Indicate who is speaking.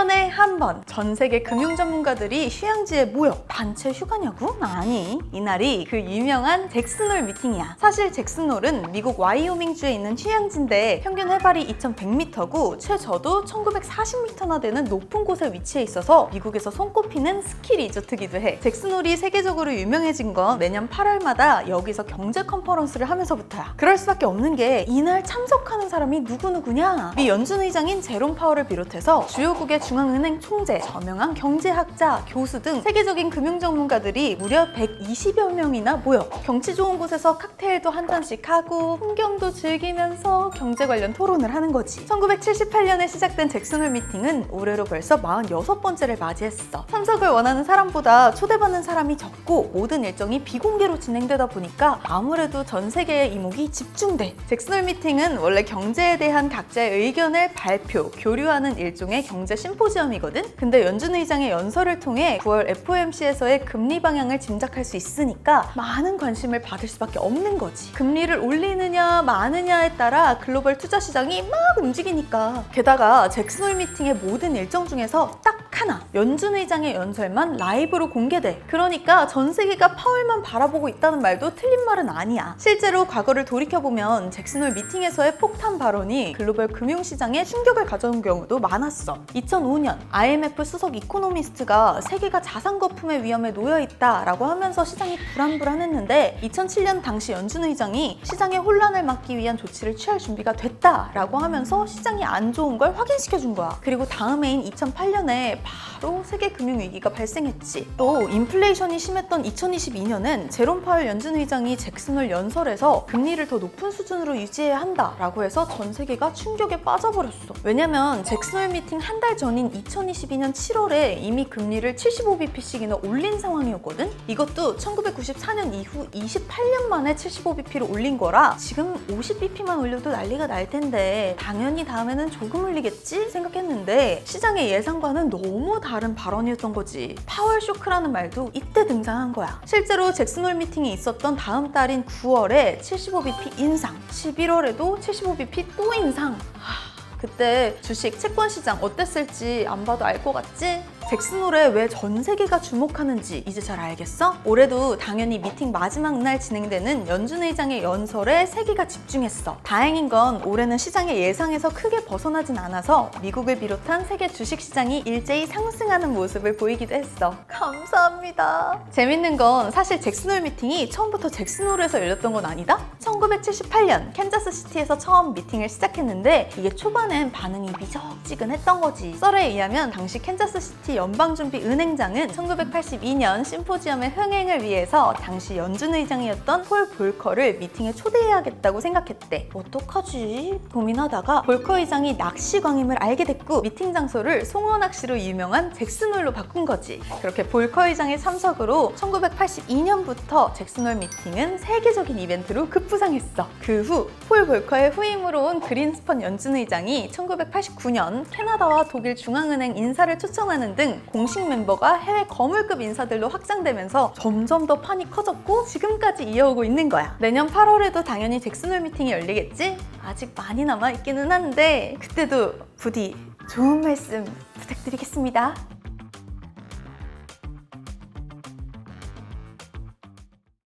Speaker 1: 1년에 한 번 전 세계 금융 전문가들이 휴양지에 모여. 단체 휴가냐고? 아니, 이날이 그 유명한 잭슨홀 미팅이야. 사실 잭슨홀은 미국 와이오밍주에 있는 휴양지인데 평균 해발이 2100m고 최저도 1940m나 되는 높은 곳에 위치해 있어서 미국에서 손꼽히는 스키 리조트기도 해. 잭슨홀이 세계적으로 유명해진 건 매년 8월마다 여기서 경제 컨퍼런스를 하면서부터야. 그럴 수밖에 없는 게 이날 참석하는 사람이 누구냐? 미 연준 의장인 제롬 파월을 비롯해서 주요국의 중앙은행 총재, 저명한 경제학자, 교수 등 세계적인 금융 전문가들이 무려 120여 명이나 모여 경치 좋은 곳에서 칵테일도 한 잔씩 하고 풍경도 즐기면서 경제 관련 토론을 하는 거지. 1978년에 시작된 잭슨홀 미팅은 올해로 벌써 46번째를 맞이했어. 참석을 원하는 사람보다 초대받는 사람이 적고 모든 일정이 비공개로 진행되다 보니까 아무래도 전 세계의 이목이 집중돼. 잭슨홀 미팅은 원래 경제에 대한 각자의 의견을 발표, 교류하는 일종의 경제 심포지엄이거든? 근데 연준 의장의 연설을 통해 9월 FOMC에서의 금리 방향을 짐작할 수 있으니까 많은 관심을 받을 수밖에 없는 거지. 금리를 올리느냐 마느냐에 따라 글로벌 투자 시장이 막 움직이니까. 게다가 잭슨홀 미팅의 모든 일정 중에서 딱 하나, 연준 의장의 연설만 라이브로 공개돼. 그러니까 전 세계가 파월만 바라보고 있다는 말도 틀린 말은 아니야. 실제로 과거를 돌이켜보면 잭슨홀 미팅에서의 폭탄 발언이 글로벌 금융시장에 충격을 가져온 경우도 많았어. 2005년 IMF 수석 이코노미스트가 세계가 자산 거품의 위험에 놓여 있다라고 하면서 시장이 불안불안했는데 2007년 당시 연준 의장이 시장의 혼란을 막기 위한 조치를 취할 준비가 됐다라고 하면서 시장이 안 좋은 걸 확인시켜준 거야. 그리고 다음 해인 2008년에 바로 세계 금융위기가 발생했지. 또 인플레이션이 심했던 2022년은 제롬 파월 연준 의장이 잭슨홀 연설에서 금리를 더 높은 수준으로 유지해야 한다라고 해서 전 세계가 충격에 빠져버렸어. 왜냐면 잭슨홀 미팅 한 달 전인 2022년 7월에 이미 금리를 75bp씩이나 올린 상황이었거든? 이것도 1994년 이후 28년 만에 75bp를 올린 거라 지금 50bp만 올려도 난리가 날 텐데 당연히 다음에는 조금 올리겠지 생각했는데 시장의 예상과는 너무 다른 발언이었던 거지. 파월 쇼크라는 말도 이때 등장한 거야. 실제로 잭슨홀 미팅이 있었던 다음 달인 9월에 75bp 인상, 11월에도 75bp 또 인상. 그때 주식, 채권 시장 어땠을지 안 봐도 알 것 같지? 잭슨홀에 왜 전 세계가 주목하는지 이제 잘 알겠어? 올해도 당연히 미팅 마지막 날 진행되는 연준 의장의 연설에 세계가 집중했어. 다행인 건 올해는 시장의 예상에서 크게 벗어나진 않아서 미국을 비롯한 세계 주식시장이 일제히 상승하는 모습을 보이기도 했어. 감사합니다. 재밌는 건 사실 잭슨홀 미팅이 처음부터 잭슨홀에서 열렸던 건 아니다? 1978년 캔자스시티에서 처음 미팅을 시작했는데 이게 초반엔 반응이 미적지근했던 거지. 썰에 의하면 당시 캔자스시티 연방준비은행장은 1982년 심포지엄의 흥행을 위해서 당시 연준 의장이었던 폴 볼커를 미팅에 초대해야겠다고 생각했대. 어떡하지? 고민하다가 볼커 의장이 낚시 광임을 알게 됐고 미팅 장소를 송어 낚시로 유명한 잭슨홀로 바꾼 거지. 그렇게 볼커 의장의 참석으로 1982년부터 잭슨홀 미팅은 세계적인 이벤트로 급부상했어. 그 후 폴 볼커의 후임으로 온 그린스펀 연준 의장이 1989년 캐나다와 독일 중앙은행 인사를 초청하는 등 공식 멤버가 해외 거물급 인사들로 확장되면서 점점 더 판이 커졌고 지금까지 이어오고 있는 거야. 내년 8월에도 당연히 잭슨홀 미팅이 열리겠지? 아직 많이 남아있기는 한데 그때도 부디 좋은 말씀 부탁드리겠습니다.